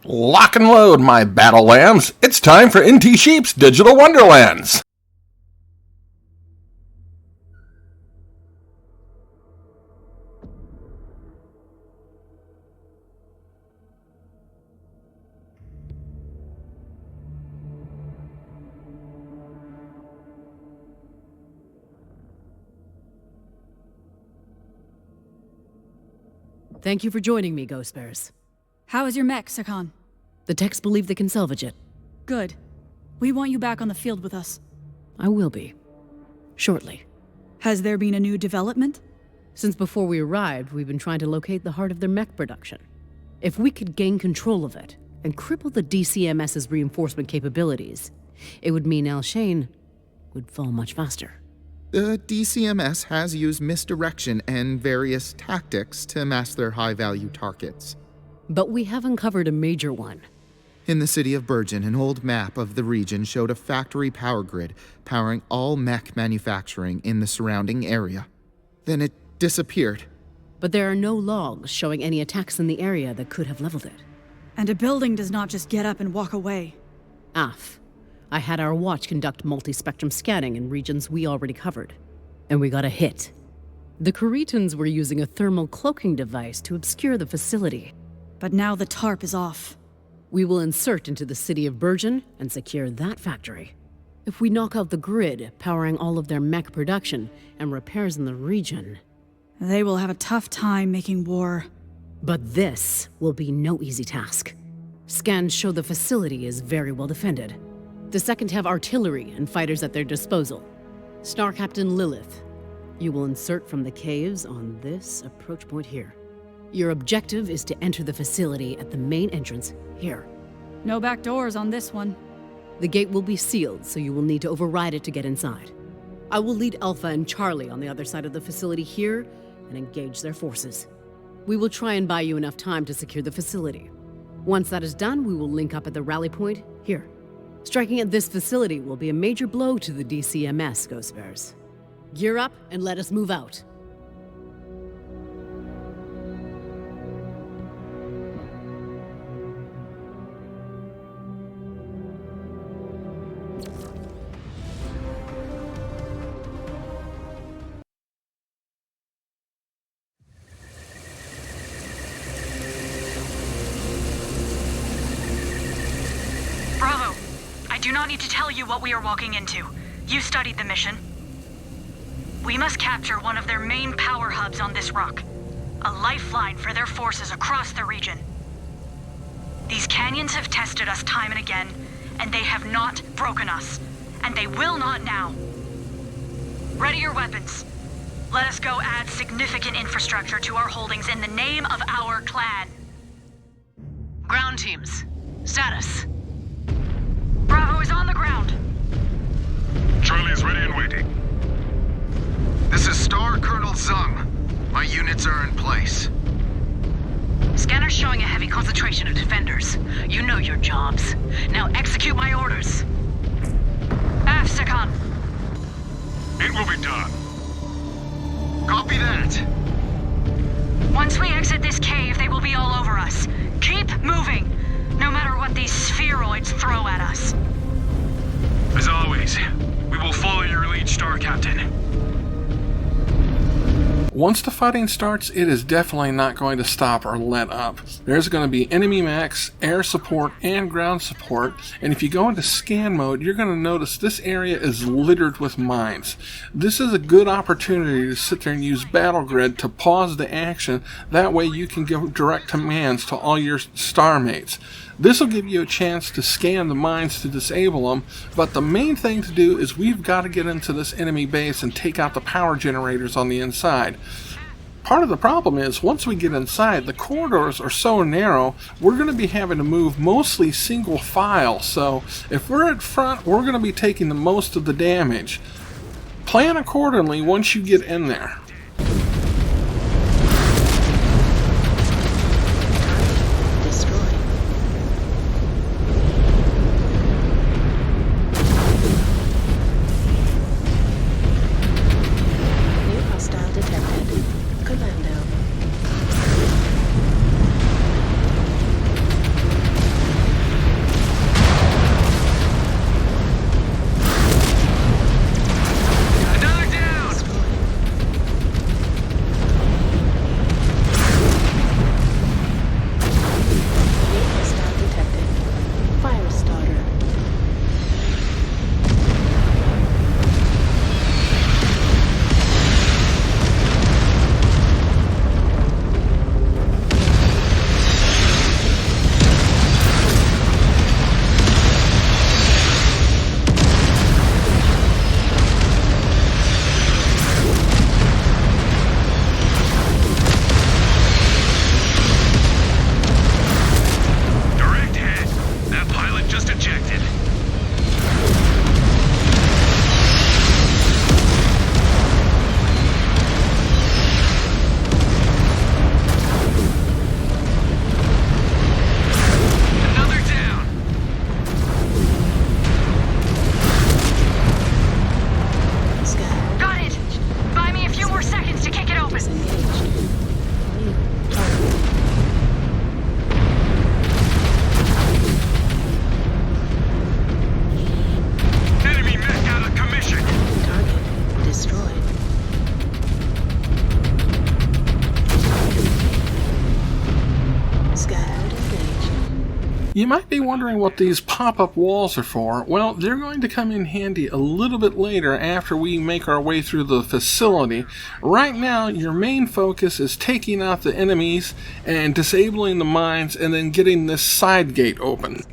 Lock and load, my battle lambs. It's time for NT Sheep's Digital Wonderlands. Thank you for joining me, Ghost Bears. How is your mech, Sakan? The techs believe they can salvage it. Good. We want you back on the field with us. I will be. Shortly. Has there been a new development? Since before we arrived, we've been trying to locate the heart of their mech production. If we could gain control of it, and cripple the DCMS's reinforcement capabilities, it would mean Al Shane would fall much faster. The DCMS has used misdirection and various tactics to mask their high-value targets. But we have uncovered a major one. In the city of Bergen, an old map of the region showed a factory power grid powering all mech manufacturing in the surrounding area. Then it disappeared. But there are no logs showing any attacks in the area that could have leveled it. And a building does not just get up and walk away. I had our watch conduct multi-spectrum scanning in regions we already covered. And we got a hit. The Kuritans were using a thermal cloaking device to obscure the facility. But now the tarp is off. We will insert into the city of Bergen and secure that factory. If we knock out the grid, powering all of their mech production and repairs in the region... They will have a tough time making war. But this will be no easy task. Scans show the facility is very well defended. The second have artillery and fighters at their disposal. Star Captain Lilith, you will insert from the caves on this approach point here. Your objective is to enter the facility at the main entrance here. No back doors on this one. The gate will be sealed, so you will need to override it to get inside. I will lead Alpha and Charlie on the other side of the facility here and engage their forces. We will try and buy you enough time to secure the facility. Once that is done, we will link up at the rally point here. Striking at this facility will be a major blow to the DCMS, Ghost Bears. Gear up and let us move out. Bravo! I do not need to tell you what we are walking into. You studied the mission. We must capture one of their main power hubs on this rock. A lifeline for their forces across the region. These canyons have tested us time and again, and they have not broken us. And they will not now. Ready your weapons. Let us go add significant infrastructure to our holdings in the name of our clan. Ground teams, status. Bravo is on the ground. Charlie is ready and waiting. This is Star Colonel Zung. My units are in place. Scanner's showing a heavy concentration of defenders. You know your jobs. Now execute my orders. Aft, Sakan. It will be done. Copy that. Once we exit this cave, they will be all over us. Keep moving, no matter what these spheroids throw at us. As always, we will follow your lead, Star Captain. Once the fighting starts, it is definitely not going to stop or let up. There's going to be enemy mechs, air support, and ground support, and if you go into scan mode, you're going to notice this area is littered with mines. This is a good opportunity to sit there and use Battle Grid to pause the action. That way you can give direct commands to all your star mates. This will give you a chance to scan the mines to disable them, but the main thing to do is we've got to get into this enemy base and take out the power generators on the inside. Part of the problem is, once we get inside, the corridors are so narrow, we're going to be having to move mostly single file, so if we're at front, we're going to be taking the most of the damage. Plan accordingly once you get in there. You might be wondering what these pop-up walls are for. Well, they're going to come in handy a little bit later after we make our way through the facility. Right now, your main focus is taking out the enemies and disabling the mines and then getting this side gate open.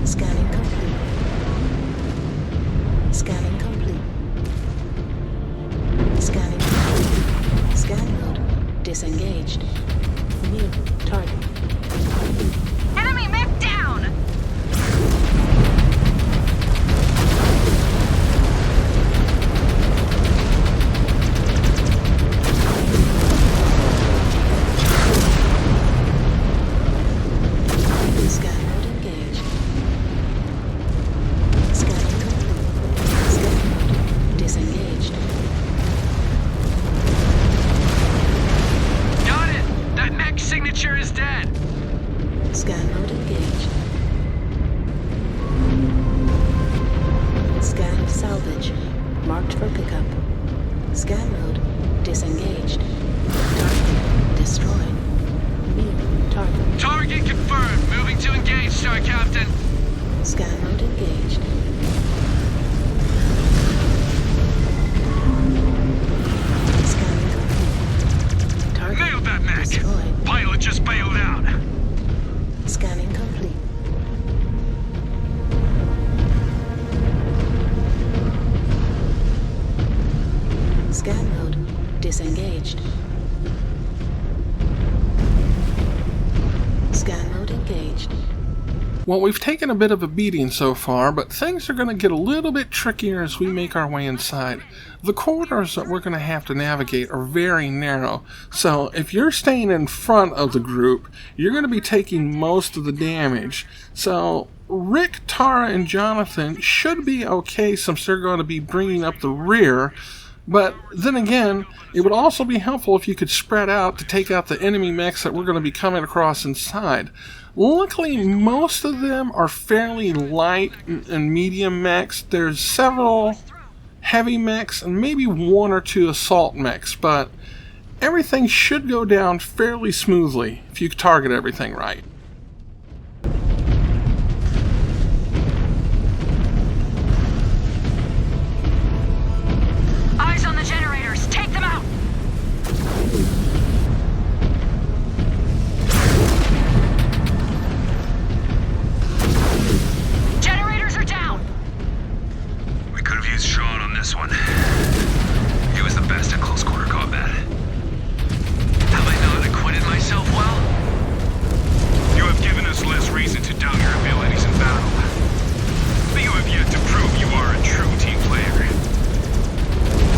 Scanning complete. Scanning complete. Scanning complete. Scan mode disengaged. Mute target. Enemy mech down! Scan mode engaged. Scanning complete. Scan mode disengaged. Got it! That mech signature is dead! Scan mode engaged. Scan salvage. Marked for pickup. Scan mode disengaged. Target destroyed. Mute target. Target confirmed. Moving to engage, Star Captain. Scan mode engaged. Scanning complete. Target Nailed that mech. destroyed. Pilot just bailed out. Scanning complete. Scan mode disengaged. Scan mode engaged. Well, we've taken a bit of a beating so far, but things are going to get a little bit trickier as we make our way inside. The corridors that we're going to have to navigate are very narrow, so if you're staying in front of the group, you're going to be taking most of the damage. So Rick, Tara, and Jonathan should be okay since they're going to be bringing up the rear. But then again, it would also be helpful if you could spread out to take out the enemy mechs that we're going to be coming across inside. Luckily, most of them are fairly light and medium mechs. There's several heavy mechs and maybe one or two assault mechs, but everything should go down fairly smoothly if you target everything right. Eyes on the generators. Take them out! Generators are down! We could have used Sean on this one. He was the best at close quarter combat. Have I not acquitted myself well? You have given us less reason to doubt your abilities in battle. But you have yet to prove you are a true team player.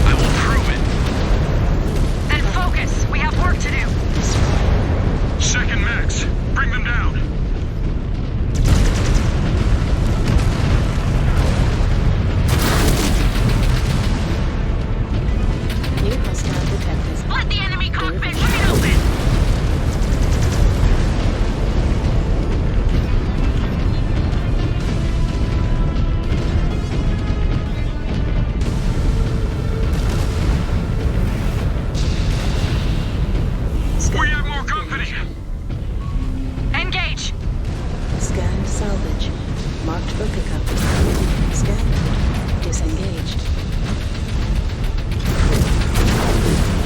I will prove it. Then focus. We have work to do. Second mechs, bring them down. New hostile detected. Let the enemy cockpit wide open! We have more company. Engage! Scan salvage. Marked for pickup. Scan mode disengaged.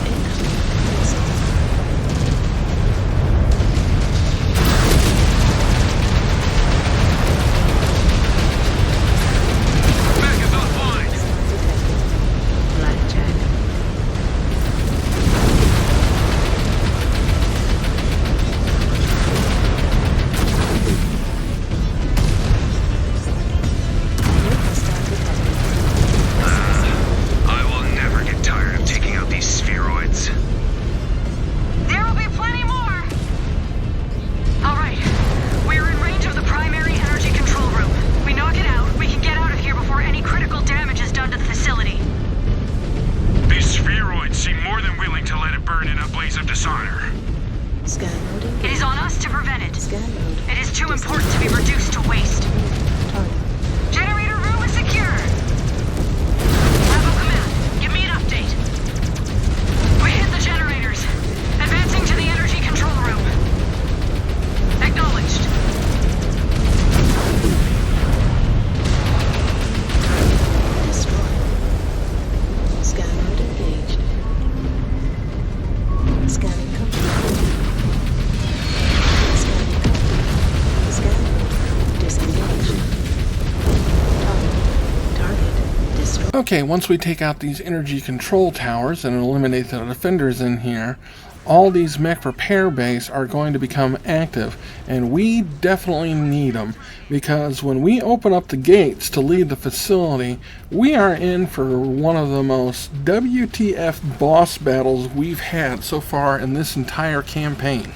Incoming missile. Mech is offline. Detected. Blackjack. New hostile detected. I will never get tired of taking out these spheroids. There will be plenty more! Alright, we're in range of the primary energy control room. We knock it out, we can get out of here before any critical damage is done to the facility. These spheroids seem more than willing to let it burn in a blaze of dishonor. Scan mode It engaged. is on us to prevent it. Scan mode. It is too important to be reduced to waste. Target. Generator room is secure! Bravo Command, give me an update. We hit the generators. Advancing to the energy control room. Okay, once we take out these energy control towers and eliminate the defenders in here, all these mech repair bays are going to become active, and we definitely need them, because when we open up the gates to leave the facility, we are in for one of the most WTF boss battles we've had so far in this entire campaign.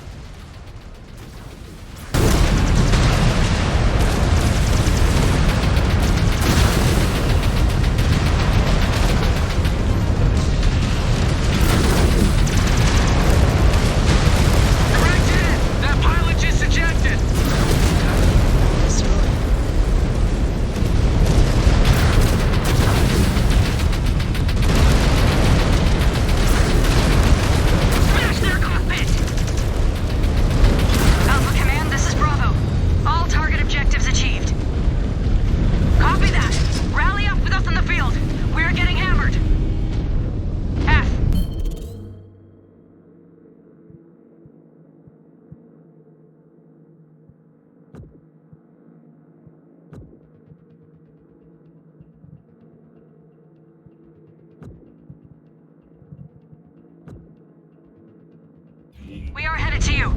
We are headed to you.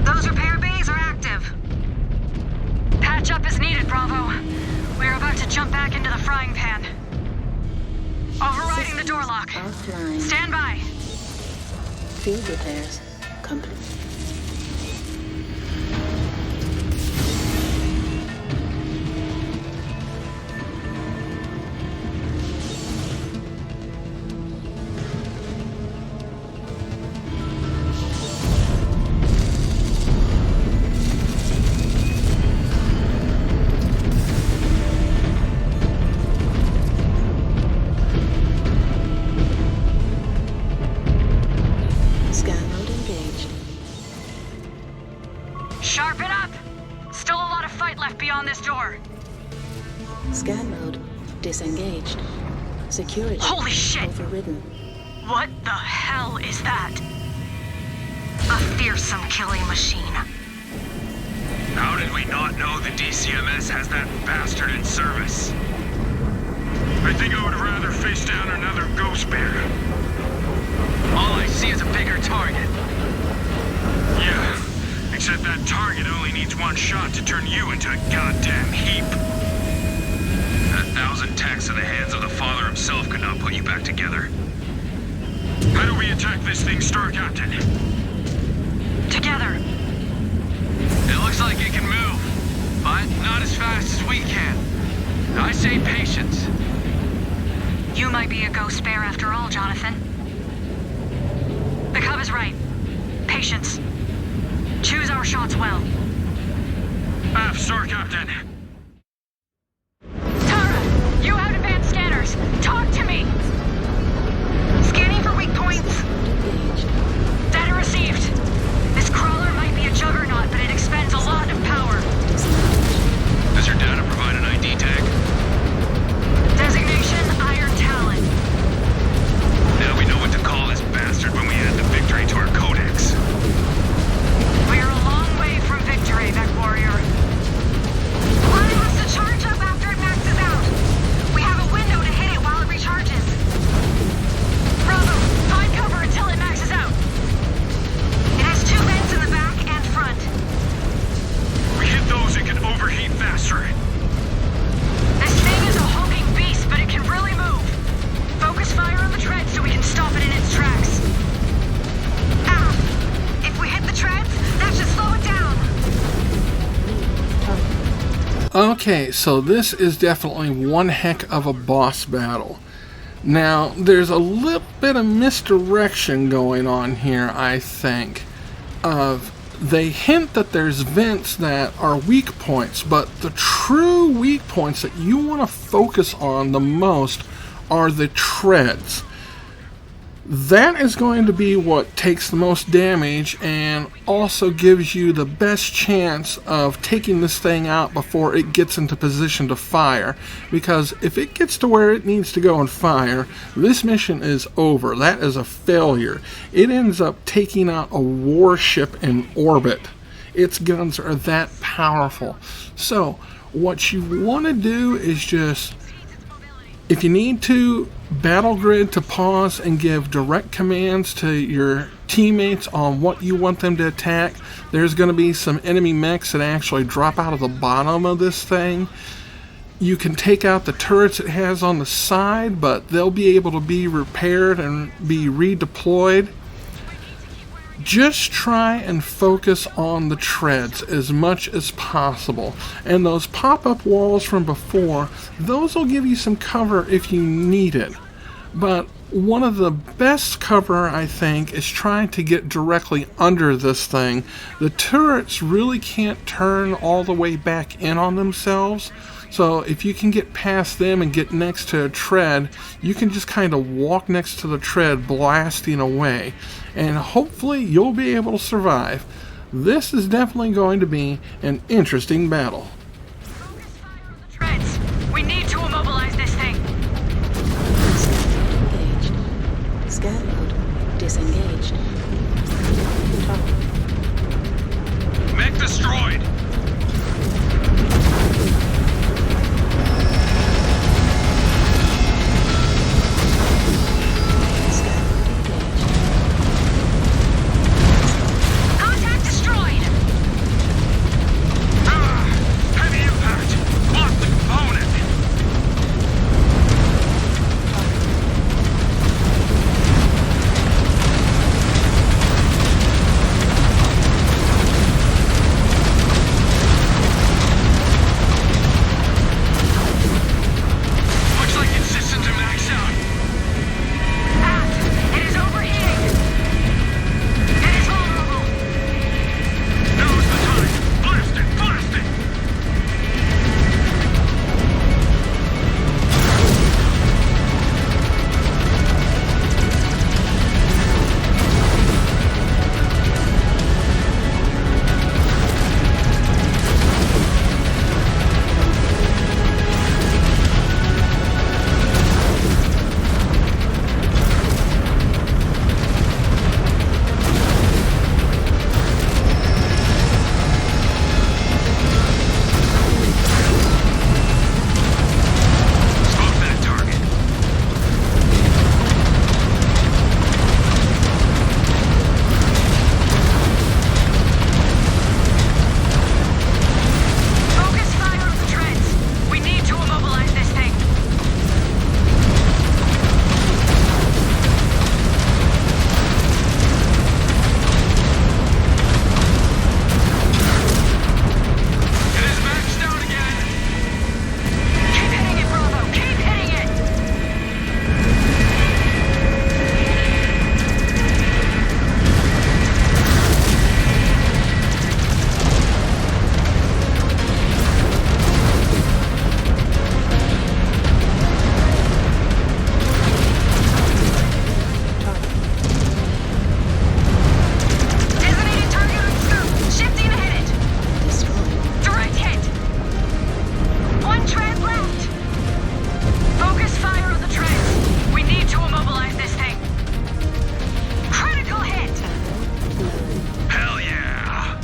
Those repair bays are active. Patch up is needed, Bravo. We are about to jump back into the frying pan. Overriding the door lock. Offline. Stand by. Field repairs complete. Scan mode engaged. Sharpen up! Still a lot of fight left beyond this door. Scan mode disengaged. Security Holy shit! overridden. What the hell is that? A fearsome killing machine. How did we not know the DCMS has that bastard in service? I think I would rather face down another ghost bear. All I see is a bigger target. Yeah, except that target only needs one shot to turn you into a goddamn heap. 1,000 techs in the hands of the Father himself could not put you back together. How do we attack this thing, Star Captain? Together. It looks like it can move, but not as fast as we can. I say patience. You might be a ghost bear after all, Jonathan. The Cub is right. Patience. Choose our shots well. Star Captain. Tara, you have advanced scanners. Talk to me. Scanning for weak points. Engaged. Data received. This crawler might be a juggernaut, but it expends a lot of power. Does your data provide an ID tag? Designation Iron Talon. Now we know what to call this bastard when we add the victory to our codex. We are a long way from victory, MechWarrior. Allowing us to charge up after it maxes out. We have a window to hit it while it recharges. Bravo, find cover until it maxes out. It has 2 vents in the back and front. We hit those, it can overheat faster. This thing is a hulking beast, but it can really move. Focus fire on the treads so we can stop it in its tracks. If we hit the treads, that should slow it down. Okay, so this is definitely one heck of a boss battle. Now, there's a little bit of misdirection going on here, I think. They hint that there's vents that are weak points, but the true weak points that you want to focus on the most are the treads. That is going to be what takes the most damage and also gives you the best chance of taking this thing out before it gets into position to fire. Because if it gets to where it needs to go and fire, this mission is over. That is a failure. It ends up taking out a warship in orbit. Its guns are that powerful. So, what you want to do is just If you need to, battle grid to pause and give direct commands to your teammates on what you want them to attack. There's going to be some enemy mechs that actually drop out of the bottom of this thing. You can take out the turrets it has on the side, but they'll be able to be repaired and be redeployed. Just try and focus on the treads as much as possible. And those pop-up walls from before, those will give you some cover if you need it. But one of the best cover, I think, is trying to get directly under this thing. The turrets really can't turn all the way back in on themselves. So if you can get past them and get next to a tread, you can just kind of walk next to the tread, blasting away. And hopefully you'll be able to survive. This is definitely going to be an interesting battle. Focus fire on the treads. We need to immobilize this thing. Scan mode engaged. Scan mode disengaged. Mech destroyed! Contact destroyed! Heavy impact! Lost the component! Looks like its systems are maxed out. It is overheating! It is vulnerable! Now's the time! Blast it! Blast it! Smoke that target. Focus fire on the treads. We need to immobilize this thing. It is maxed out again! Keep hitting it, Bravo! Keep hitting it! Designated target on scope. Shifting to hit it. Destroyed. Direct hit. One tread left. Focus fire on the treads. We need to immobilize this thing. Critical hit. Hell yeah!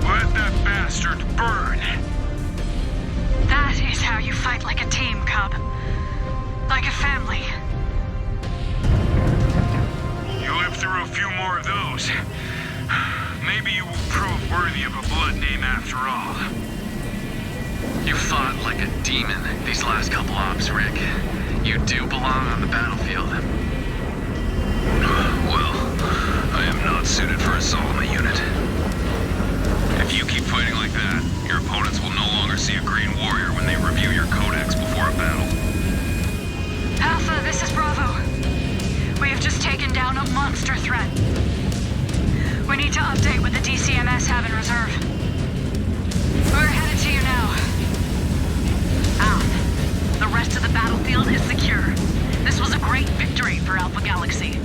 Let that bastard burn! That is how you fight like a team, Cub. Like a family. You live through a few more of those. Maybe you will prove worthy of a blood name after all. You fought like a demon these last couple ops, Rick. You do belong on the battlefield. Well, I am not suited for assault on the unit. If you keep fighting like that, your opponents will no longer see a green warrior when they review your codex before a battle. Alpha, this is Bravo. We have just taken down a monster threat. We need to update what the DCMS have in reserve. We're headed to you now. Alpha, the rest of the battlefield is secure. This was a great victory for Alpha Galaxy.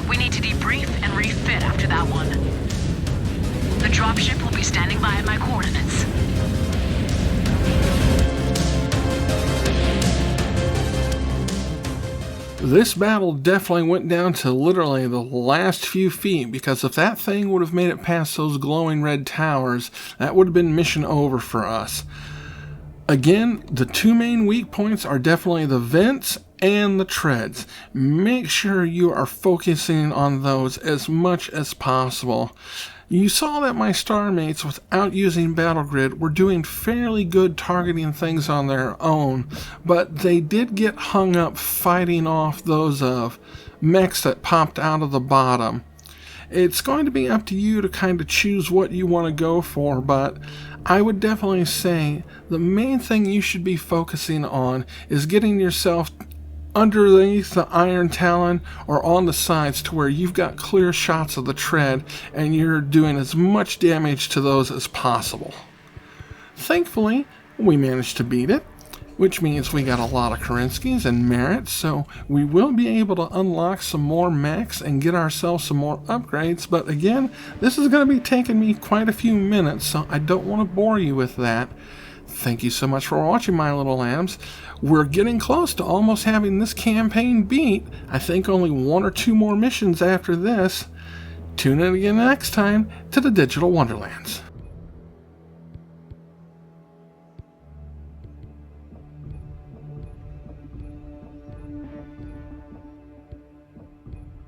We need to debrief and refit after that one. The dropship will be standing by at my coordinates. This battle definitely went down to literally the last few feet, because if that thing would have made it past those glowing red towers, that would have been mission over for us. Again, the two main weak points are definitely the vents and the treads. Make sure you are focusing on those as much as possible. You saw that my star mates, without using Battle Grid, were doing fairly good targeting things on their own, but they did get hung up fighting off those mechs that popped out of the bottom. It's going to be up to you to kind of choose what you want to go for, but I would definitely say the main thing you should be focusing on is getting yourself underneath the Iron Talon or on the sides to where you've got clear shots of the tread and you're doing as much damage to those as possible. Thankfully, we managed to beat it, which means we got a lot of Kerinskys and merits, so we will be able to unlock some more mechs and get ourselves some more upgrades. But again, this is going to be taking me quite a few minutes, so I don't want to bore you with that. Thank you so much for watching, my little lambs. We're getting close to almost having this campaign beat. I think only 1 or 2 more missions after this. Tune in again next time to the Digital Wonderlands.